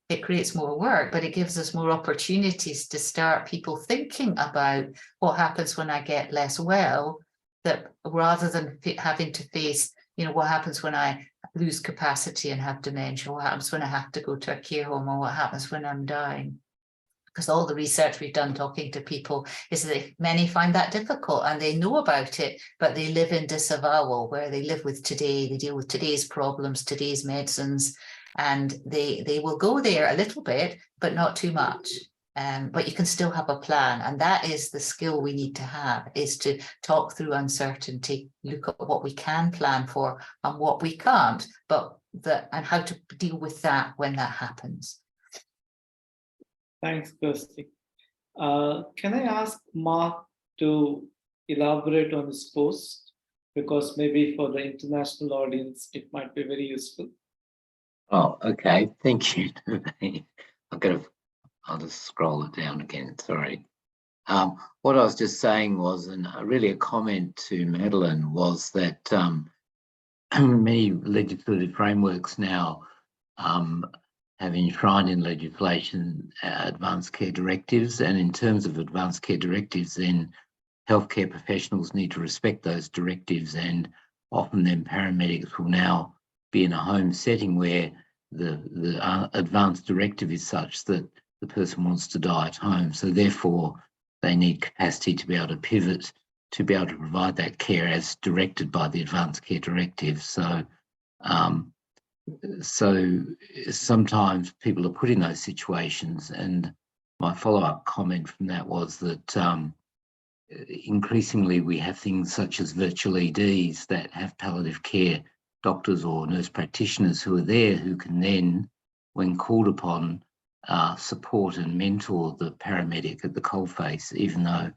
It creates more work, but it gives us more opportunities to start people thinking about what happens when I get less well, that rather than having to face, you know, what happens when I lose capacity and have dementia, what happens when I have to go to a care home, or what happens when I'm dying. Because all the research we've done talking to people is that many find that difficult and they know about it, but they live in disavowal, where they live with today, they deal with today's problems, today's medicines, and they will go there a little bit, but not too much. But you can still have a plan, and that is the skill we need to have, is to talk through uncertainty, look at what we can plan for and what we can't, and how to deal with that when that happens. Thanks, Kirsty. Can I ask Mark to elaborate on his post? Because maybe for the international audience, it might be very useful. Oh, okay. Thank you. I'll just scroll it down again. Sorry. What I was just saying was, and really a comment to Madeleine, was that many legislative frameworks now have enshrined in legislation advanced care directives, and in terms of advanced care directives, then healthcare professionals need to respect those directives, and often then paramedics will now be in a home setting where the advanced directive is such that the person wants to die at home. So therefore, they need capacity to be able to pivot, to be able to provide that care as directed by the advanced care directive. So sometimes people are put in those situations, and my follow-up comment from that was that increasingly we have things such as virtual EDs that have palliative care doctors or nurse practitioners who are there, who can then, when called upon, support and mentor the paramedic at the coalface, even though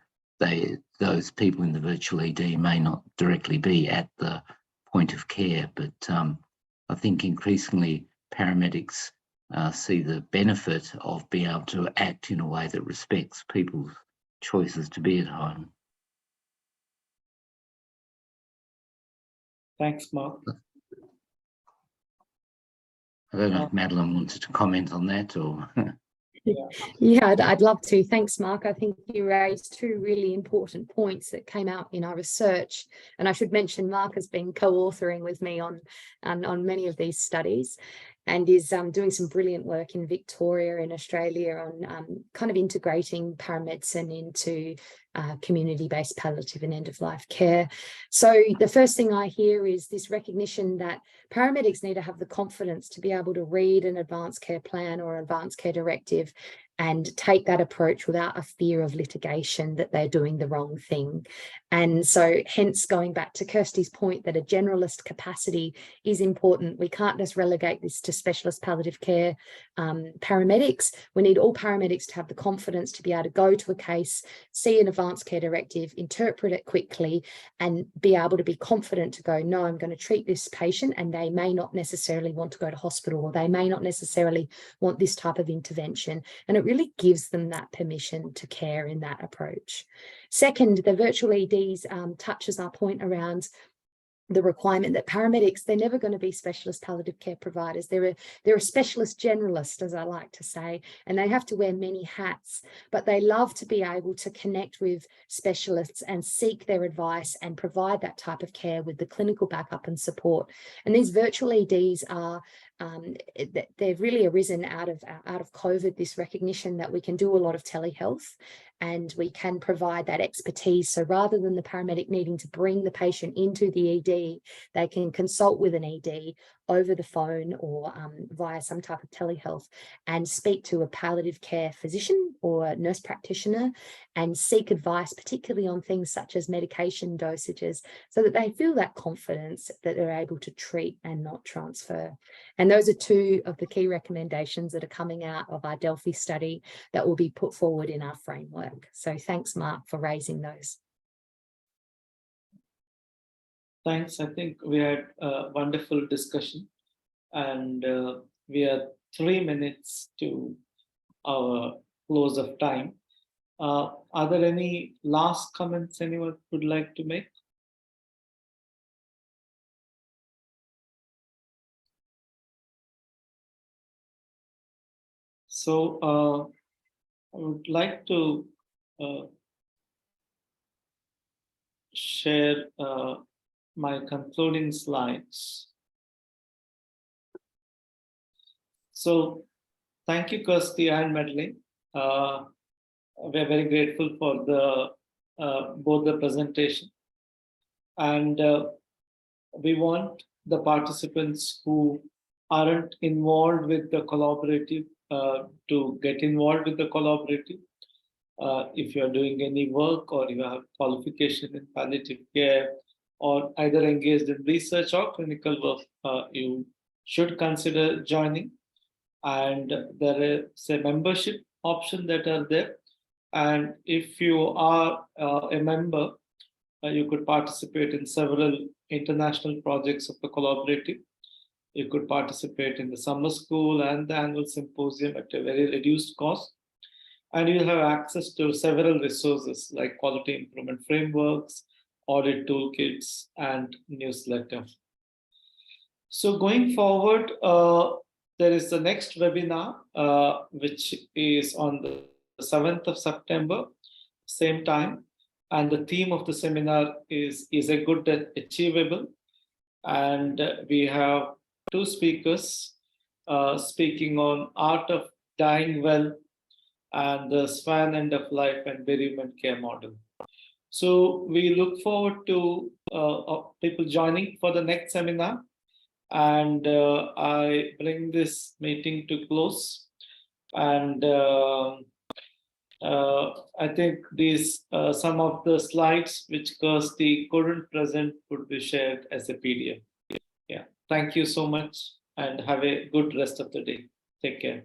those people in the virtual ED may not directly be at the point of care. But I think increasingly paramedics see the benefit of being able to act in a way that respects people's choices to be at home. Thanks, Mark. I don't know if Madeleine wanted to comment on that or... Yeah, I'd love to. Thanks, Mark. I think you raised two really important points that came out in our research. And I should mention Mark has been co-authoring with me on many of these studies. and is doing some brilliant work in Victoria in Australia on kind of integrating paramedicine into community-based palliative and end-of-life care. So the first thing I hear is this recognition that paramedics need to have the confidence to be able to read an advanced care plan or advanced care directive and take that approach without a fear of litigation that they're doing the wrong thing. And so hence going back to Kirsty's point that a generalist capacity is important. We can't just relegate this to specialist palliative care paramedics. We need all paramedics to have the confidence to be able to go to a case, see an advanced care directive, interpret it quickly, and be able to be confident to go, no, I'm going to treat this patient, and they may not necessarily want to go to hospital, or they may not necessarily want this type of intervention. And it really gives them that permission to care in that approach. Second, the virtual EDs touches our point around the requirement that paramedics, they're never going to be specialist palliative care providers. They're a specialist generalist, as I like to say, and they have to wear many hats, but they love to be able to connect with specialists and seek their advice and provide that type of care with the clinical backup and support. And these virtual EDs are they've really arisen out of COVID, this recognition that we can do a lot of telehealth and we can provide that expertise. So rather than the paramedic needing to bring the patient into the ED, they can consult with an ED over the phone or via some type of telehealth and speak to a palliative care physician or a nurse practitioner and seek advice, particularly on things such as medication dosages, so that they feel that confidence that they're able to treat and not transfer. And those are two of the key recommendations that are coming out of our Delphi study that will be put forward in our framework. So thanks, Mark, for raising those. Thanks. I think we had a wonderful discussion, and we are 3 minutes to our close of time. Are there any last comments anyone would like to make? So I would like to share my concluding slides. So thank you, Kirsty and Madeleine. We're very grateful for the both the presentation, and we want the participants who aren't involved with the collaborative to get involved with the collaborative. If you're doing any work or you have qualification in palliative care or either engaged in research or clinical work, you should consider joining. And there is a membership option that are there. And if you are a member, you could participate in several international projects of the collaborative. You could participate in the summer school and the annual symposium at a very reduced cost. And you'll have access to several resources like quality improvement frameworks, audit toolkits, and newsletter. So going forward, there is the next webinar, which is on the 7th of September, same time. And the theme of the seminar is a good death achievable? And we have 2 speakers speaking on art of dying well and the SWAN end of life and bereavement care model. So we look forward to people joining for the next seminar. And I bring this meeting to close. And I think these some of the slides which Kirsty couldn't present would be shared as a PDF. Yeah, thank you so much and have a good rest of the day. Take care.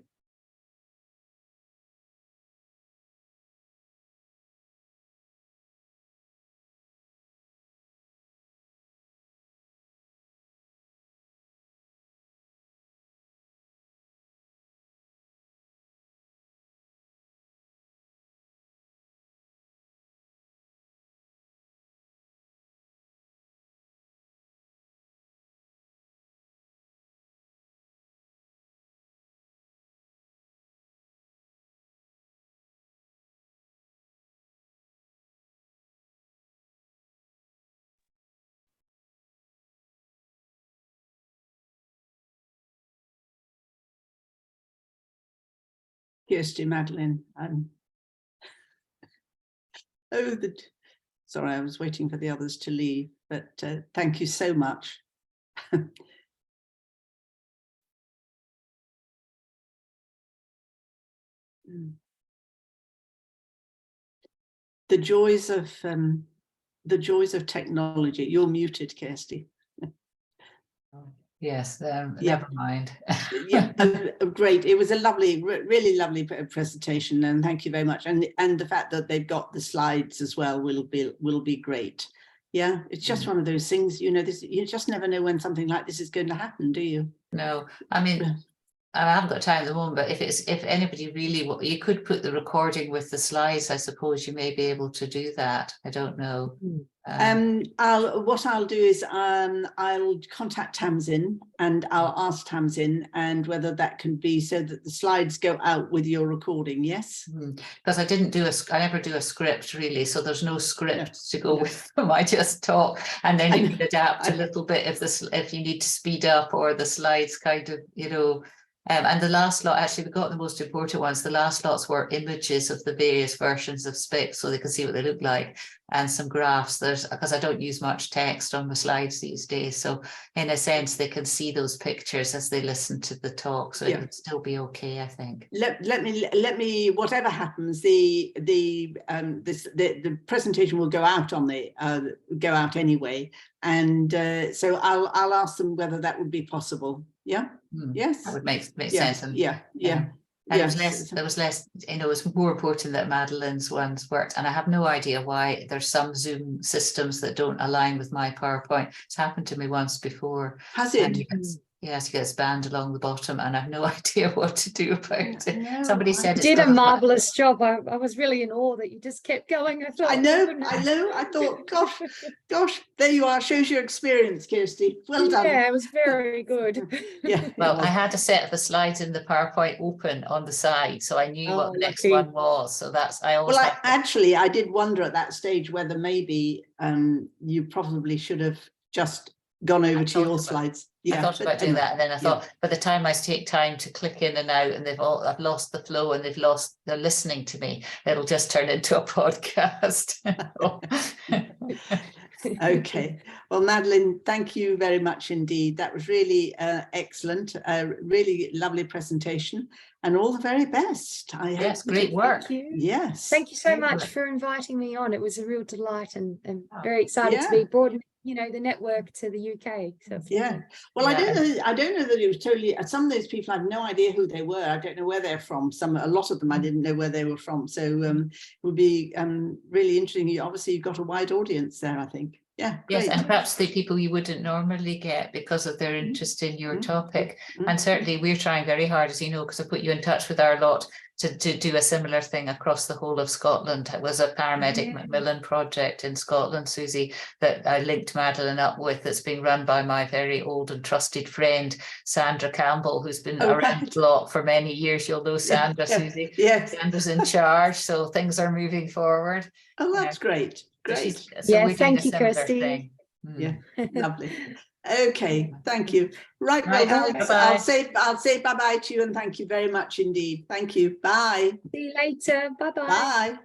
Kirsty, Madeleine. Sorry, I was waiting for the others to leave, but thank you so much. The joys of technology. You're muted, Kirsty. Yes, Yeah. never mind. Yeah, great. It was a lovely, really lovely presentation, and thank you very much. And the fact that they've got the slides as well will be great. Yeah, it's just one of those things, you know, you just never know when something like this is going to happen, do you? No, I mean, I haven't got time at the moment, but if anybody really, you could put the recording with the slides. I suppose you may be able to do that. I don't know. What I'll do is I'll contact Tamsin and I'll ask Tamsin and whether that can be so that the slides go out with your recording. Yes, because I never do a script really, so there's no script to go with them. I just talk, and then you can adapt a little bit if you need to speed up or the slides kind of, you know. And the last lot, actually, we got the most important ones. The last lots were images of the various versions of SPIC, so they can see what they look like, and some graphs. Because I don't use much text on the slides these days, so in a sense they can see those pictures as they listen to the talk. So it would still be okay, I think. Let me. Whatever happens, the presentation will go out on go out anyway, and so I'll ask them whether that would be possible. Yeah. Yes, that would make sense. And yeah. And it was less, you know, it's more important that Madeleine's ones worked. And I have no idea why there's some Zoom systems that don't align with my PowerPoint. It's happened to me once before. Has it? Yes, you get banned along the bottom, and I have no idea what to do about it. No, somebody said you did a marvelous job. I was really in awe that you just kept going. I thought, I know. I thought, gosh, there you are. Shows your experience, Kirsty. Well done. Yeah, it was very good. Yeah. Well, I had a set of the slides in the PowerPoint open on the side, so I knew what the next one was. So that's I always. Well, I did wonder at that stage whether maybe you probably should have just gone over to your slides. I thought about doing that, and then I thought by the time I take time to click in and out, and I've lost the flow, and they're listening to me, it'll just turn into a podcast. Okay, well, Madeleine, thank you very much indeed. That was really excellent, really lovely presentation, and all the very best. Yes, great work. Thank you. Yes, thank you so much for inviting me on. It was a real delight, and very excited to be broadening, you know, the network to the UK. So well, I don't know that it was totally. Some of those people, I have no idea who they were. I don't know where they're from. A lot of them I didn't know where they were from. So it would be really interesting. Obviously, you've got a wide audience there, I think. Yeah. Yes, and perhaps the people you wouldn't normally get because of their interest in your topic. And certainly we're trying very hard, as you know, because I put you in touch with our lot to do a similar thing across the whole of Scotland. It was a paramedic Macmillan project in Scotland, Susie, that I linked Madeleine up with, that's being run by my very old and trusted friend, Sandra Campbell, who's been around the lot for many years. You'll know Sandra, Susie. Yes. Sandra's in charge, so things are moving forward. Oh, that's great. Great. So thank you, Kirsty. Yeah, lovely. Okay, thank you. Right, well, Alex, I'll say bye-bye to you, and thank you very much indeed. Thank you. Bye. See you later. Bye-bye. Bye.